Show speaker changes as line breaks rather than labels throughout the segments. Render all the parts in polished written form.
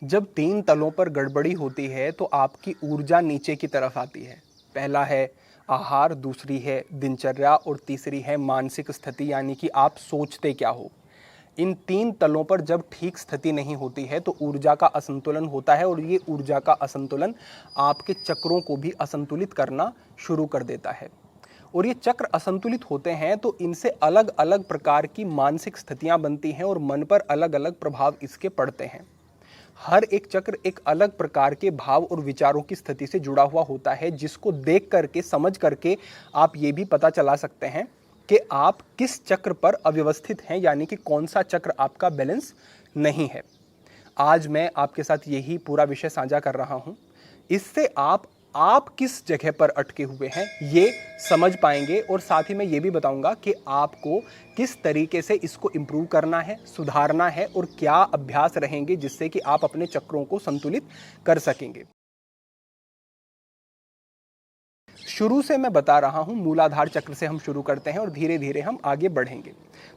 जब 3 तलों पर गड़बड़ी होती है तो आपकी ऊर्जा नीचे की तरफ आती है। पहला है आहार, दूसरी है दिनचर्या और तीसरी है मानसिक स्थिति, यानी कि आप सोचते क्या हो। इन 3 तलों पर जब ठीक स्थिति नहीं होती है तो ऊर्जा का असंतुलन होता है और ये ऊर्जा का असंतुलन आपके चक्रों को भी असंतुलित करना शुरू कर देता है। और ये चक्र असंतुलित होते हैं तो इनसे अलग अलग प्रकार की मानसिक स्थितियां बनती हैं और मन पर अलग अलग प्रभाव इसके पड़ते हैं। हर एक चक्र एक अलग प्रकार के भाव और विचारों की स्थिति से जुड़ा हुआ होता है, जिसको देख करके, समझ करके आप ये भी पता चला सकते हैं कि आप किस चक्र पर अव्यवस्थित हैं, यानी कि कौन सा चक्र आपका बैलेंस नहीं है। आज मैं आपके साथ यही पूरा विषय साझा कर रहा हूं। इससे आप किस जगह पर अटके हुए हैं ये समझ पाएंगे और साथ ही मैं ये भी बताऊंगा कि आपको किस तरीके से इसको इम्प्रूव करना है, सुधारना है और क्या अभ्यास रहेंगे जिससे कि आप अपने चक्रों को संतुलित कर सकेंगे। शुरू से मैं बता रहा हूं, मूलाधार चक्र से हम शुरू करते हैं और धीरे धीरे हम आगे बढ़ेंगे।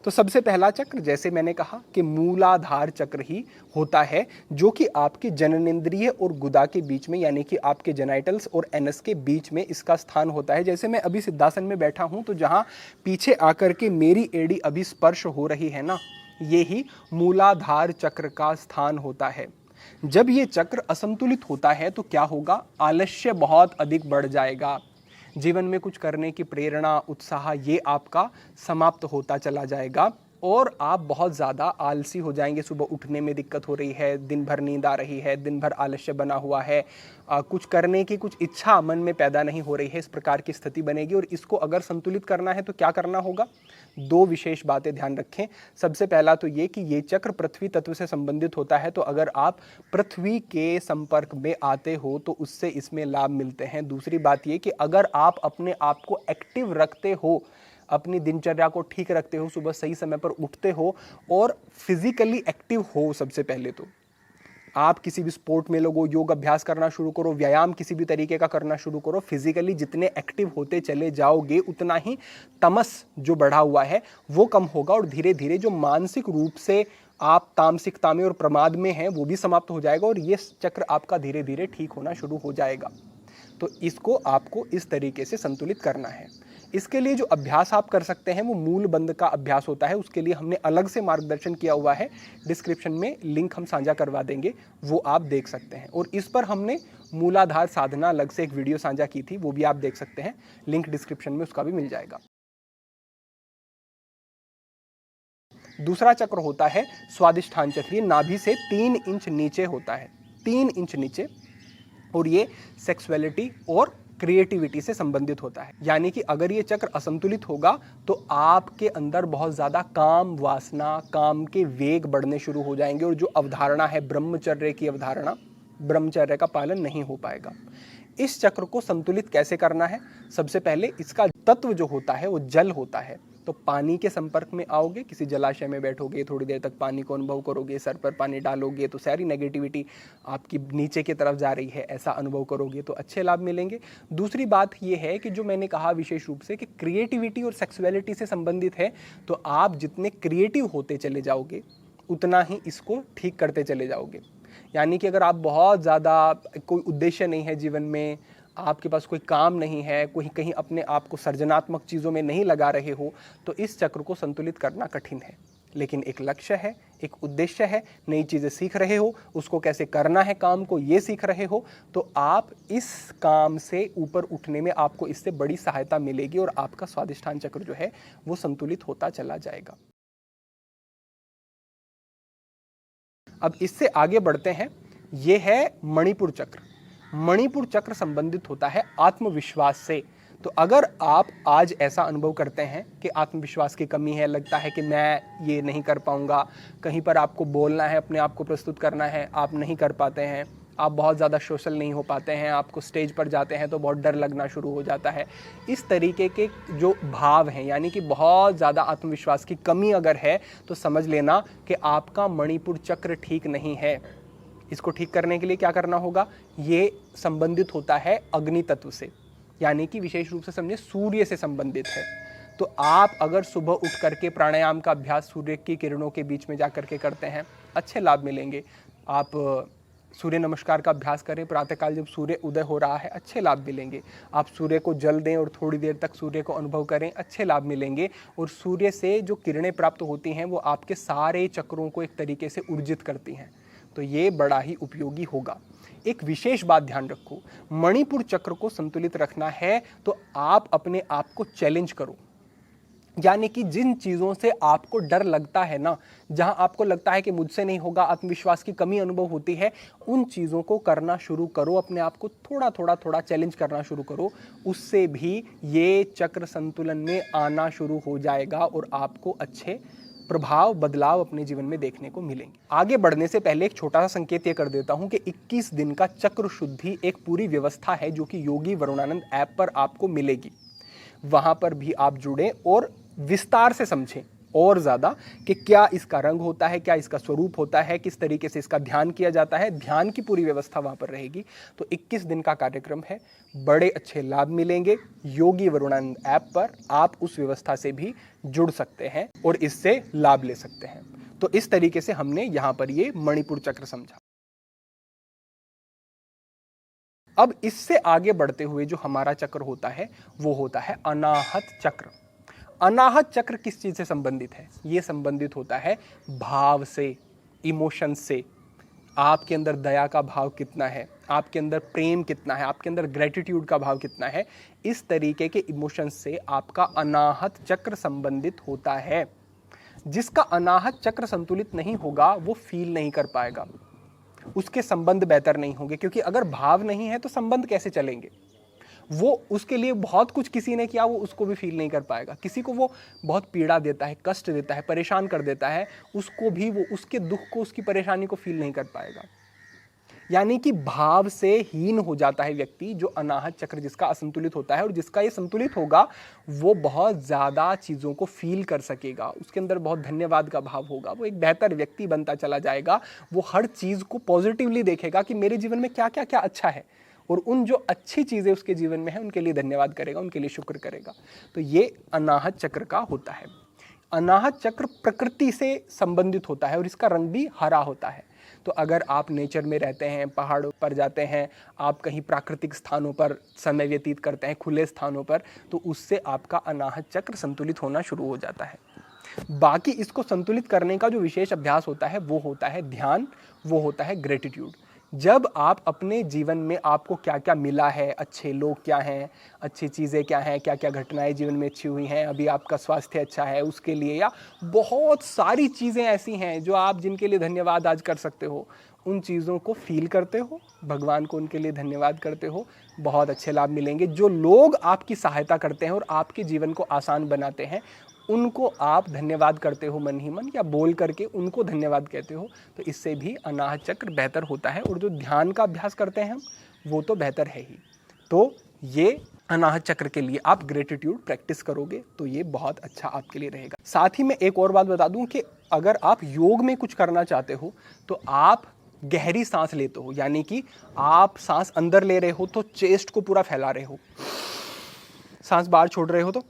तो सबसे पहला चक्र, जैसे मैंने कहा कि मूलाधार चक्र ही होता है, जो कि आपके जननेंद्रिय और गुदा के बीच में, यानी कि आपके जेनाइटल्स और एनस के बीच में इसका स्थान होता है। जैसे मैं अभी सिद्धासन में बैठा हूं तो जहां पीछे आकर के मेरी एड़ी अभी स्पर्श हो रही है ना, ये ही मूलाधार चक्र का स्थान होता है। जब ये चक्र असंतुलित होता है तो क्या होगा? आलस्य बहुत अधिक बढ़ जाएगा। जीवन में कुछ करने की प्रेरणा, उत्साह, ये आपका समाप्त होता चला जाएगा और आप बहुत ज़्यादा आलसी हो जाएंगे। सुबह उठने में दिक्कत हो रही है, दिन भर नींद आ रही है, दिन भर आलस्य बना हुआ है, कुछ करने की कुछ इच्छा मन में पैदा नहीं हो रही है, इस प्रकार की स्थिति बनेगी। और इसको अगर संतुलित करना है तो क्या करना होगा? 2 विशेष बातें ध्यान रखें। सबसे पहला तो ये कि ये चक्र पृथ्वी तत्व से संबंधित होता है, तो अगर आप पृथ्वी के संपर्क में आते हो तो उससे इसमें लाभ मिलते हैं। दूसरी बात ये कि अगर आप अपने आप को एक्टिव रखते हो, अपनी दिनचर्या को ठीक रखते हो, सुबह सही समय पर उठते हो और फिजिकली एक्टिव हो, सबसे पहले तो आप किसी भी स्पोर्ट में लगो, योग अभ्यास करना शुरू करो, व्यायाम किसी भी तरीके का करना शुरू करो। फिजिकली जितने एक्टिव होते चले जाओगे उतना ही तमस जो बढ़ा हुआ है वो कम होगा और धीरे धीरे जो मानसिक रूप से आप तामसिकता में और प्रमाद में हैं वो भी समाप्त हो जाएगा और ये चक्र आपका धीरे धीरे ठीक होना शुरू हो जाएगा। तो इसको आपको इस तरीके से संतुलित करना है। इसके लिए जो अभ्यास आप कर सकते हैं वो मूल बंध का अभ्यास होता है। उसके लिए हमने अलग से मार्गदर्शन किया हुआ है, डिस्क्रिप्शन में लिंक हम साझा करवा देंगे, वो आप देख सकते हैं। और इस पर हमने मूलाधार साधना अलग से एक वीडियो साझा की थी, वो भी आप देख सकते हैं, लिंक डिस्क्रिप्शन में उसका भी मिल जाएगा। दूसरा चक्र होता है स्वादिष्ठान चक्र। ये नाभि से 3 इंच नीचे होता है, 3 इंच नीचे, और ये सेक्सुअलिटी और क्रिएटिविटी से संबंधित होता है। यानी कि अगर ये चक्र असंतुलित होगा तो आपके अंदर बहुत ज़्यादा काम वासना, काम के वेग बढ़ने शुरू हो जाएंगे और जो अवधारणा है ब्रह्मचर्य की अवधारणा, ब्रह्मचर्य का पालन नहीं हो पाएगा। इस चक्र को संतुलित कैसे करना है? सबसे पहले इसका तत्व जो होता है वो जल होता है। तो पानी के संपर्क में आओगे, किसी जलाशय में बैठोगे, थोड़ी देर तक पानी को अनुभव करोगे, सर पर पानी डालोगे तो सारी नेगेटिविटी आपकी नीचे की तरफ जा रही है, ऐसा अनुभव करोगे तो अच्छे लाभ मिलेंगे। दूसरी बात ये है कि जो मैंने कहा विशेष रूप से कि क्रिएटिविटी और सेक्सुअलिटी से संबंधित है, तो आप जितने क्रिएटिव होते चले जाओगे उतना ही इसको ठीक करते चले जाओगे। यानी कि अगर आप बहुत ज़्यादा, कोई उद्देश्य नहीं है जीवन में, आपके पास कोई काम नहीं है, कोई कहीं अपने आप को सृजनात्मक चीज़ों में नहीं लगा रहे हो, तो इस चक्र को संतुलित करना कठिन है। लेकिन एक लक्ष्य है, एक उद्देश्य है, नई चीज़ें सीख रहे हो, उसको कैसे करना है काम को ये सीख रहे हो, तो आप इस काम से ऊपर उठने में आपको इससे बड़ी सहायता मिलेगी और आपका स्वादिष्ठान चक्र जो है वो संतुलित होता चला जाएगा। अब इससे आगे बढ़ते हैं, ये है मणिपुर चक्र। मणिपुर चक्र संबंधित होता है आत्मविश्वास से। तो अगर आप आज ऐसा अनुभव करते हैं कि आत्मविश्वास की कमी है, लगता है कि मैं ये नहीं कर पाऊंगा, कहीं पर आपको बोलना है, अपने आप को प्रस्तुत करना है, आप नहीं कर पाते हैं, आप बहुत ज़्यादा सोशल नहीं हो पाते हैं, आपको स्टेज पर जाते हैं तो बहुत डर लगना शुरू हो जाता है, इस तरीके के जो भाव हैं, यानी कि बहुत ज़्यादा आत्मविश्वास की कमी अगर है, तो समझ लेना कि आपका मणिपुर चक्र ठीक नहीं है। इसको ठीक करने के लिए क्या करना होगा? ये संबंधित होता है अग्नि तत्व से, यानी कि विशेष रूप से समझे सूर्य से संबंधित है। तो आप अगर सुबह उठ करके प्राणायाम का अभ्यास सूर्य की किरणों के बीच में जा करके करते हैं, अच्छे लाभ मिलेंगे। आप सूर्य नमस्कार का अभ्यास करें, प्रातःकाल जब सूर्य उदय हो रहा है अच्छे लाभ मिलेंगे। आप सूर्य को जल दें और थोड़ी देर तक सूर्य को अनुभव करें, अच्छे लाभ मिलेंगे। और सूर्य से जो किरणें प्राप्त होती हैं वो आपके सारे चक्रों को एक तरीके से ऊर्जित करती हैं, तो ये बड़ा ही उपयोगी होगा। एक विशेष बात ध्यान रखो, मणिपुर चक्र को संतुलित रखना है तो आप अपने आप को चैलेंज करो। यानी कि जिन चीज़ों से आपको डर लगता है ना, जहां आपको लगता है कि मुझसे नहीं होगा, आत्मविश्वास की कमी अनुभव होती है, उन चीज़ों को करना शुरू करो, अपने आप को थोड़ा थोड़ा चैलेंज करना शुरू करो। उससे भी ये चक्र संतुलन में आना शुरू हो जाएगा और आपको अच्छे प्रभाव, बदलाव अपने जीवन में देखने को मिलेंगे। आगे बढ़ने से पहले एक छोटा सा संकेत ये कर देता हूं कि 21 दिन का चक्र शुद्धि एक पूरी व्यवस्था है जो कि योगी वरुणानंद ऐप पर आपको मिलेगी। वहां पर भी आप जुड़ें और विस्तार से समझें और ज़्यादा कि क्या इसका रंग होता है, क्या इसका स्वरूप होता है, किस तरीके से इसका ध्यान किया जाता है। ध्यान की पूरी व्यवस्था वहां पर रहेगी। तो 21 दिन का कार्यक्रम है, बड़े अच्छे लाभ मिलेंगे। योगी वरुणानंद ऐप पर आप उस व्यवस्था से भी जुड़ सकते हैं और इससे लाभ ले सकते हैं। तो इस तरीके से हमने यहां पर ये मणिपुर चक्र समझा। अब इससे आगे बढ़ते हुए जो हमारा चक्र होता है वो होता है अनाहत चक्र। अनाहत चक्र किस चीज से संबंधित है? ये संबंधित होता है भाव से, इमोशन से। आपके अंदर दया का भाव कितना है, आपके अंदर प्रेम कितना है, आपके अंदर ग्रेटिट्यूड का भाव कितना है, इस तरीके के इमोशन से आपका अनाहत चक्र संबंधित होता है। जिसका अनाहत चक्र संतुलित नहीं होगा वो फील नहीं कर पाएगा, उसके संबंध बेहतर नहीं होंगे, क्योंकि अगर भाव नहीं है तो संबंध कैसे चलेंगे। वो उसके लिए बहुत कुछ किसी ने किया, वो उसको भी फील नहीं कर पाएगा। किसी को वो बहुत पीड़ा देता है, कष्ट देता है, परेशान कर देता है, उसको भी वो उसके दुख को, उसकी परेशानी को फील नहीं कर पाएगा। यानी कि भाव से हीन हो जाता है व्यक्ति जो अनाहत चक्र जिसका असंतुलित होता है। और जिसका ये संतुलित होगा वो बहुत ज़्यादा चीज़ों को फील कर सकेगा, उसके अंदर बहुत धन्यवाद का भाव होगा, वो एक बेहतर व्यक्ति बनता चला जाएगा। वो हर चीज़ को पॉजिटिवली देखेगा कि मेरे जीवन में क्या क्या क्या अच्छा है, और उन जो अच्छी चीज़ें उसके जीवन में है उनके लिए धन्यवाद करेगा, उनके लिए शुक्र करेगा। तो ये अनाहत चक्र का होता है। अनाहत चक्र प्रकृति से संबंधित होता है और इसका रंग भी हरा होता है। तो अगर आप नेचर में रहते हैं, पहाड़ों पर जाते हैं, आप कहीं प्राकृतिक स्थानों पर समय व्यतीत करते हैं, खुले स्थानों पर, तो उससे आपका अनाहत चक्र संतुलित होना शुरू हो जाता है। बाकी इसको संतुलित करने का जो विशेष अभ्यास होता है वो होता है ध्यान, वो होता है ग्रेटिट्यूड। जब आप अपने जीवन में आपको क्या क्या मिला है, अच्छे लोग क्या हैं, अच्छी चीज़ें क्या हैं, क्या क्या घटनाएं जीवन में अच्छी हुई हैं, अभी आपका स्वास्थ्य अच्छा है उसके लिए, या बहुत सारी चीज़ें ऐसी हैं जो आप जिनके लिए धन्यवाद आज कर सकते हो, उन चीज़ों को फील करते हो, भगवान को उनके लिए धन्यवाद करते हो, बहुत अच्छे लाभ मिलेंगे। जो लोग आपकी सहायता करते हैं और आपके जीवन को आसान बनाते हैं उनको आप धन्यवाद करते हो मन ही मन, या बोल करके उनको धन्यवाद कहते हो, तो इससे भी अनाहत चक्र बेहतर होता है। और जो ध्यान का अभ्यास करते हैं हम, वो तो बेहतर है ही। तो ये अनाहत चक्र के लिए आप ग्रेटिट्यूड प्रैक्टिस करोगे तो ये बहुत अच्छा आपके लिए रहेगा। साथ ही मैं एक और बात बता दूं कि अगर आप योग में कुछ करना चाहते हो तो आप गहरी सांस लेते हो, यानी कि आप सांस अंदर ले रहे हो तो चेस्ट को पूरा फैला रहे हो, सांस बाहर छोड़ रहे हो तो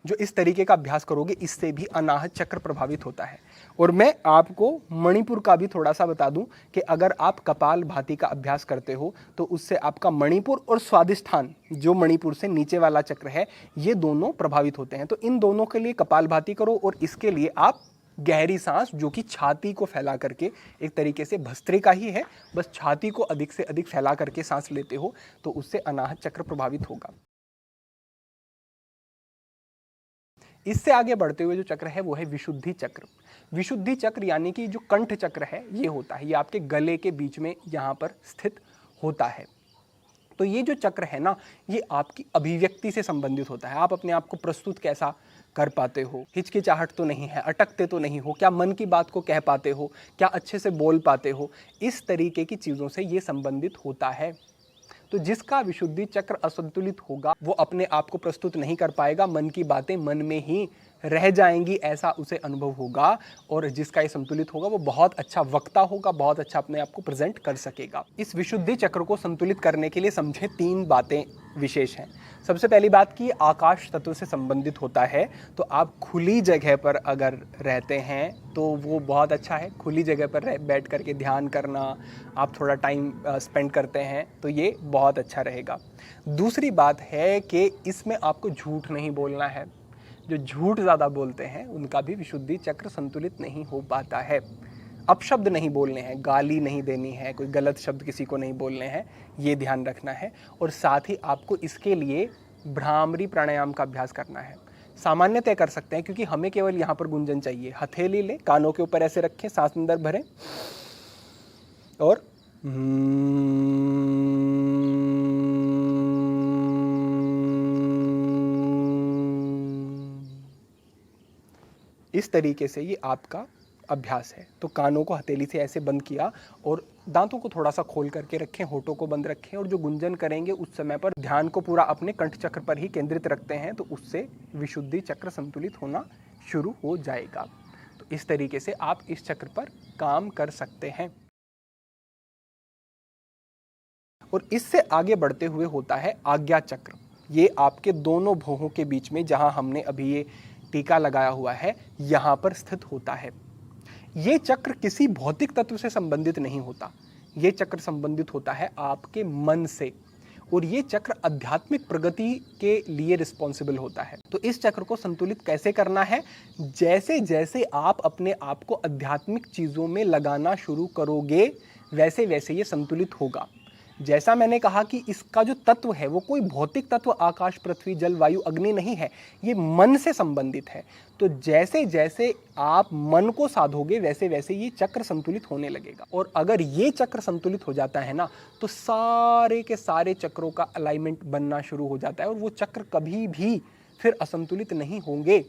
जो इस तरीके का अभ्यास करोगे इससे भी अनाहत चक्र प्रभावित होता है। और मैं आपको मणिपुर का भी थोड़ा सा बता दूं कि अगर आप कपालभाति का अभ्यास करते हो तो उससे आपका मणिपुर और स्वादिष्ठान, जो मणिपुर से नीचे वाला चक्र है, ये दोनों प्रभावित होते हैं। तो इन दोनों के लिए कपालभाति करो और इसके लिए आप गहरी सांस, जो कि छाती को फैला करके, एक तरीके से भस्त्रिका ही है, बस छाती को अधिक से अधिक फैला करके सांस लेते हो तो उससे अनाहत चक्र प्रभावित होगा। इससे आगे बढ़ते हुए जो चक्र है वो है विशुद्धि चक्र। विशुद्धि चक्र यानी कि जो कंठ चक्र है ये होता है, ये आपके गले के बीच में यहाँ पर स्थित होता है। तो ये जो चक्र है ना, ये आपकी अभिव्यक्ति से संबंधित होता है। आप अपने आप को प्रस्तुत कैसा कर पाते हो, हिचकिचाहट तो नहीं है, अटकते तो नहीं हो, क्या मन की बात को कह पाते हो, क्या अच्छे से बोल पाते हो, इस तरीके की चीज़ों से ये संबंधित होता है। तो जिसका विशुद्धि चक्र असंतुलित होगा वो अपने आप को प्रस्तुत नहीं कर पाएगा, मन की बातें मन में ही रह जाएंगी ऐसा उसे अनुभव होगा, और जिसका ये संतुलित होगा वो बहुत अच्छा वक्ता होगा, बहुत अच्छा अपने आप को प्रेजेंट कर सकेगा। इस विशुद्धि चक्र को संतुलित करने के लिए समझे 3 बातें विशेष हैं। सबसे पहली बात कि आकाश तत्व से संबंधित होता है, तो आप खुली जगह पर अगर रहते हैं तो वो बहुत अच्छा है। खुली जगह पर बैठ करके ध्यान करना, आप थोड़ा टाइम स्पेंड करते हैं तो ये बहुत अच्छा रहेगा। दूसरी बात है कि इसमें आपको झूठ नहीं बोलना है। जो झूठ ज़्यादा बोलते हैं उनका भी विशुद्धि चक्र संतुलित नहीं हो पाता है। अपशब्द नहीं बोलने हैं, गाली नहीं देनी है, कोई गलत शब्द किसी को नहीं बोलने हैं, ये ध्यान रखना है। और साथ ही आपको इसके लिए भ्रामरी प्राणायाम का अभ्यास करना है। सामान्य तय कर सकते हैं क्योंकि हमें केवल यहाँ पर गुंजन चाहिए। हथेली लें, कानों के ऊपर ऐसे रखें, सांस अंदर भरें और इस तरीके से ये आपका अभ्यास है। तो कानों को हथेली से ऐसे बंद किया और दांतों को थोड़ा सा खोल करके रखें, होठों को बंद रखें, और जो गुंजन करेंगे उस समय पर ध्यान को पूरा अपने कंठ चक्र पर ही केंद्रित रखते हैं, तो उससे विशुद्धि चक्र संतुलित होना शुरू हो जाएगा। तो इस तरीके से आप इस चक्र पर काम कर सकते हैं। और इससे आगे बढ़ते हुए होता है आज्ञा चक्र। ये आपके दोनों भौहों के बीच में, जहां हमने अभी ये टीका लगाया हुआ है, यहां पर स्थित होता है। ये चक्र किसी भौतिक तत्व से संबंधित नहीं होता। ये चक्र संबंधित होता है आपके मन से, और ये चक्र आध्यात्मिक प्रगति के लिए रिस्पॉन्सिबल होता है। तो इस चक्र को संतुलित कैसे करना है? जैसे जैसे आप अपने आप को आध्यात्मिक चीजों में लगाना शुरू करोगे, वैसे वैसे ये संतुलित होगा। जैसा मैंने कहा कि इसका जो तत्व है वो कोई भौतिक तत्व आकाश, पृथ्वी, जल, वायु, अग्नि नहीं है, ये मन से संबंधित है। तो जैसे जैसे आप मन को साधोगे वैसे वैसे ये चक्र संतुलित होने लगेगा। और अगर ये चक्र संतुलित हो जाता है ना, तो सारे के सारे चक्रों का अलाइनमेंट बनना शुरू हो जाता है, और वो चक्र कभी भी फिर असंतुलित नहीं होंगे।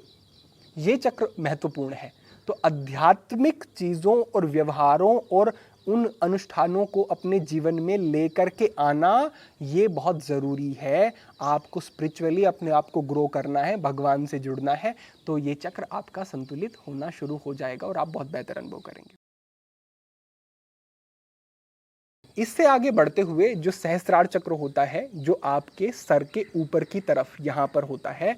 ये चक्र महत्वपूर्ण है। तो आध्यात्मिक चीजों और व्यवहारों और उन अनुष्ठानों को अपने जीवन में लेकर के आना ये बहुत ज़रूरी है। आपको स्पिरिचुअली अपने आप को ग्रो करना है, भगवान से जुड़ना है, तो ये चक्र आपका संतुलित होना शुरू हो जाएगा और आप बहुत बेहतर अनुभव करेंगे। इससे आगे बढ़ते हुए जो सहस्त्रार चक्र होता है, जो आपके सर के ऊपर की तरफ यहाँ पर होता है,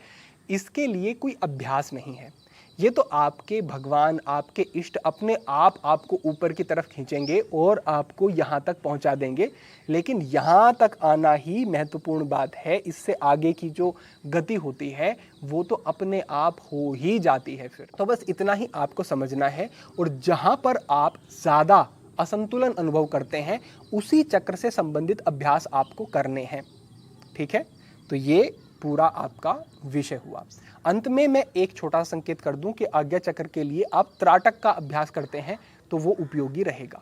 इसके लिए कोई अभ्यास नहीं है। ये तो आपके भगवान, आपके इष्ट अपने आप आपको ऊपर की तरफ खींचेंगे और आपको यहाँ तक पहुँचा देंगे। लेकिन यहाँ तक आना ही महत्वपूर्ण बात है। इससे आगे की जो गति होती है वो तो अपने आप हो ही जाती है फिर। तो बस इतना ही आपको समझना है, और जहाँ पर आप ज़्यादा असंतुलन अनुभव करते हैं उसी चक्र से संबंधित अभ्यास आपको करने हैं। ठीक है, तो ये पूरा आपका विषय हुआ। अंत में मैं एक छोटा संकेत कर दूं कि आज्ञा चक्र के लिए आप त्राटक का अभ्यास करते हैं तो वो उपयोगी रहेगा।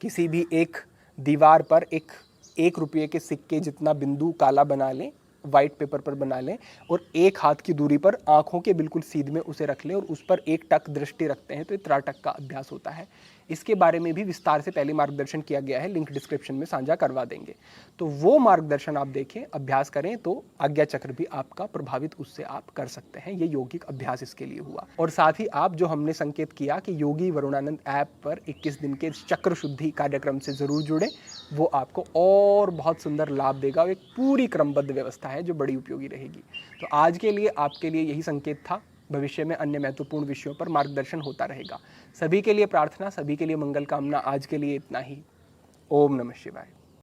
किसी भी एक दीवार पर एक रुपये के सिक्के जितना बिंदु काला बना लें, वाइट पेपर पर बना लें, और एक हाथ की दूरी पर आंखों के बिल्कुल सीध में उसे रख लें और उस पर एक टक दृष्टि रखते हैं, तो ये त्राटक का अभ्यास होता है। इसके बारे में भी विस्तार से पहले मार्गदर्शन किया गया है, लिंक डिस्क्रिप्शन में साझा करवा देंगे, तो वो मार्गदर्शन आप देखें, अभ्यास करें, तो आज्ञा चक्र भी आपका प्रभावित उससे आप कर सकते हैं। ये यौगिक अभ्यास इसके लिए हुआ। और साथ ही आप जो हमने संकेत किया कि योगी वरुणानंद ऐप पर 21 दिन के चक्र शुद्धि कार्यक्रम से जरूर जुड़े, वो आपको और बहुत सुंदर लाभ देगा। एक पूरी क्रमबद्ध व्यवस्था है जो बड़ी उपयोगी रहेगी। तो आज के लिए आपके लिए यही संकेत था। भविष्य में अन्य महत्वपूर्ण विषयों पर मार्गदर्शन होता रहेगा। सभी के लिए प्रार्थना, सभी के लिए मंगल कामना। आज के लिए इतना ही। ओम नमः शिवाय।